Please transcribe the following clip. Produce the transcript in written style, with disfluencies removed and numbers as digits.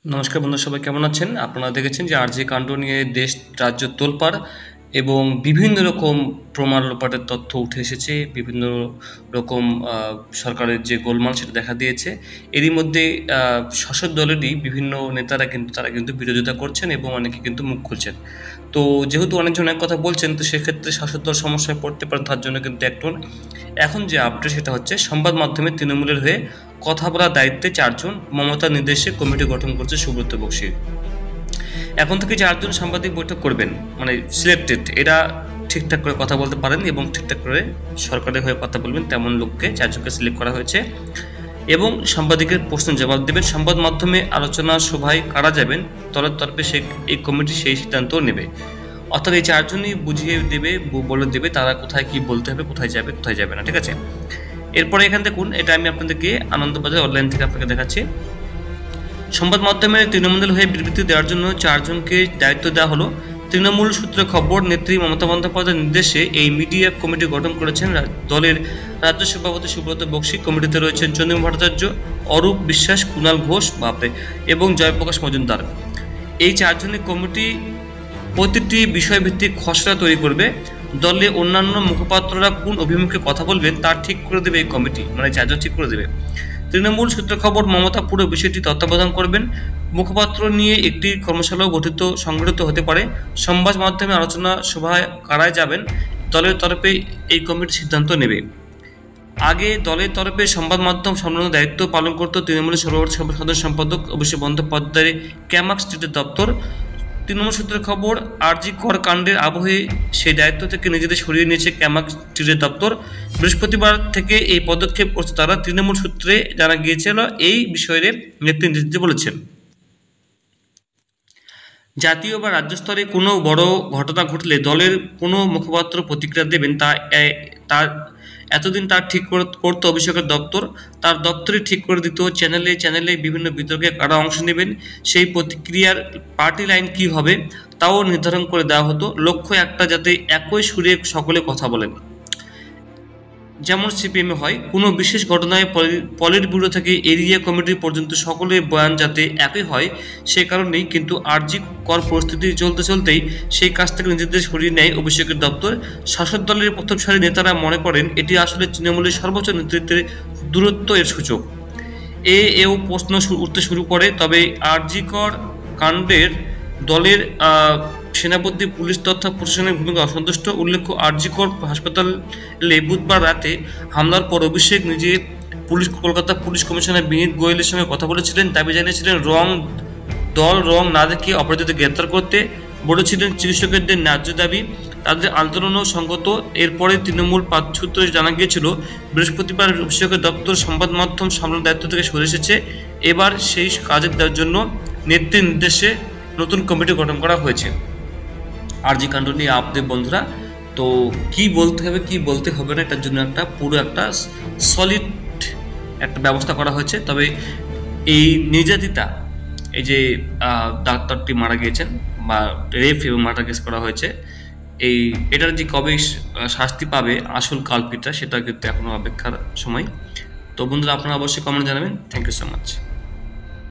নমস্কার বন্ধুরা, সবাই কেমন আছেন? আপনারা দেখেছেন যে আরজি কাণ্ড নিয়ে দেশ রাজ্য তোলপাড় এবং বিভিন্ন রকম প্রমাণ লোপাটের তথ্য উঠে এসেছে। বিভিন্ন রকম সরকারের যে গোলমাল সেটা দেখা দিয়েছে। এরই মধ্যে শাসক দলেরই বিভিন্ন নেতারা তারা কিন্তু বিরোধিতা করছেন এবং অনেকে কিন্তু মুখ খুলছেন। তো যেহেতু অনেকজন এক কথা বলছেন, তো সেক্ষেত্রে শাসক দল সমস্যায় পড়তে পারেন। তার জন্য কিন্তু এখন যে আপডেট সেটা হচ্ছে, সংবাদ মাধ্যমে তৃণমূলের হয়ে কথা বলার দায়িত্বে 4 জন, মমতার নির্দেশে কমিটি গঠন করছে সুব্রত বক্সী। এখন থেকে 4 জন সাংবাদিক বৈঠক করবেন, মানে সিলেক্টেড। এরা ঠিকঠাক করে কথা বলতে পারেন এবং ঠিকঠাক করে সরকারের হয়ে কথা বলবেন, তেমন লোককে 4 জনকে সিলেক্ট করা হয়েছে এবং সাংবাদিকের প্রশ্নের জবাব দেবেন। সংবাদ মাধ্যমে আলোচনা সভায় কারা যাবেন, দলের তরফে এই কমিটি সেই সিদ্ধান্ত নেবে। অর্থাৎ এই 4 জনই বুঝিয়ে দেবে, বলে দেবে তারা কোথায় কি বলতে হবে, কোথায় যাবে কোথায় যাবে না। ঠিক আছে, এরপরে এখান দেখুন, এটা আমি আপনাদেরকে আনন্দবাজার অনলাইন থেকে আপনাকে দেখাচ্ছি। সংবাদ মাধ্যমে তৃণমূলের হয়ে বিবৃতি দেওয়ার জন্য 4 জনকে দায়িত্ব দেওয়া হলো। তৃণমূল সূত্রে খবর, নেত্রী মমতা বন্দ্যোপাধ্যায়ের নির্দেশে এই মিডিয়া কমিটি গঠন করেছেন দলের রাজ্য সভাপতি সুব্রত বক্সী। কমিটিতে রয়েছেন চন্দ্রিমা ভট্টাচার্য, অরূপ বিশ্বাস, কুণাল ঘোষ এবং জয়প্রকাশ মজুমদার। এই 4 জনের কমিটি প্রতিটি বিষয়ভিত্তিক খসড়া তৈরি করবে। দলে অন্যান্য মুখপাত্ররা কোন অভিমুখে কথা বলবেন তা ঠিক করে দেবে এই কমিটি, মানে 4 জন ঠিক করে দেবে। তৃণমূল সূত্রে খবর, মমতা পুরো বিষয়টি তত্ত্বাবধান করবেন। মুখপাত্র নিয়ে একটি কর্মশালাও সংগঠিত হতে পারে। সংবাদ মাধ্যমে আলোচনা সভায় কারায় যাবেন, দলের তরফে এই কমিটি সিদ্ধান্ত নেবে। আগে দলের তরফে সংবাদ মাধ্যম সামলানোর দায়িত্ব পালন করত তৃণমূলের সর্বভারতীয় সাধারণ সম্পাদক অভিষেক বন্দ্যোপাধ্যায়ের ক্যামাক স্ট্রিটের দপ্তর। তৃণমূল সূত্রের খবর, আরজি কর কাণ্ডের আবহে সেই দায়িত্ব থেকে নিজেদের সরিয়ে নিয়েছে ক্যামাক স্ট্রিটের দপ্তর। বৃহস্পতিবার থেকে এই পদক্ষেপ করছে তারা। তৃণমূল সূত্রে জানা গিয়েছিল, এই বিষয়ে নেতৃত্ব দিতে বলেছেন। জাতীয় বা রাজ্য স্তরে কোনো বড় ঘটনা ঘটলে দলের কোনো মুখপাত্র প্রতিক্রিয়া দেবেন, তার এতদিন তার ঠিক করতো অভিষেকের দপ্তর। তার দপ্তরই ঠিক করে দিত চ্যানেলে বিভিন্ন বিতর্কে কারা অংশ নেবেন, সেই প্রতিক্রিয়ার পার্টি লাইন কী হবে তাও নির্ধারণ করে দেওয়া হতো। লক্ষ্য একটা, যাতে একই সুরে সকলে কথা বলেন, যেমন সিপিএমে হয়। কোনো বিশেষ ঘটনায় পলিট ব্যুরো থেকে এরিয়া কমিটি পর্যন্ত সকলের বয়ান যাতে একই হয়, সে কারণেই কিন্তু আরজি কর পরিস্থিতি চলতেই সেই কাজ থেকে নিজেদের সরিয়ে নেয় অভিষেকের দপ্তর। শাসক দলের প্রথম সারির নেতারা মনে করেন এটি আসলে তৃণমূলের সর্বোচ্চ নেতৃত্বের দূরত্ব এর সূচক। এও প্রশ্ন উঠতে শুরু করে। তবে আরজি কর কাণ্ডের সেনাপতি, পুলিশ তথা প্রশাসনের ভূমিকা অসন্তুষ্ট। উল্লেখ্য, আরজি কর হাসপাতালে বুধবার রাতে হামলার পর অভিষেক নিজে কলকাতা পুলিশ কমিশনার বিনীত গোয়েলের সঙ্গে কথা বলেছিলেন। দাবি জানিয়েছিলেন রং না দেখিয়ে অপরাধীদের গ্রেপ্তার করতে বলেছিলেন। চিকিৎসকদের ন্যায্য দাবি, তাদের আন্দোলনও সঙ্গত। এরপরে তৃণমূল সূত্রে জানা গিয়েছিল, বৃহস্পতিবার অভিষেকের দপ্তর সংবাদ মাধ্যম সামলানোর দায়িত্ব থেকে সরে এসেছে। এবার সেই কাজের দেওয়ার জন্য নেত্রীর নির্দেশে নতুন কমিটি গঠন করা হয়েছে। আরজি কাণ্ড নিয়ে আপডেট বন্ধুরা। তো কি বলতে হবে কি বলতে হবে না, এটার জন্য পুরো একটা সলিড একটা ব্যবস্থা করা হয়েছে। তবে এই নির্যাতিতা, এই যে ডাক্তারটি মারা গিয়েছেন বা রেপ এবং মার্ডার কেস করা হয়েছে, এটার যে কবে শাস্তি পাবে আসল কালপিটটা, সেটা কিন্তু এখনো অপেক্ষার সময়। তো বন্ধুরা, আপনারা অবশ্যই কমেন্ট জানাবেন। Thank you so much.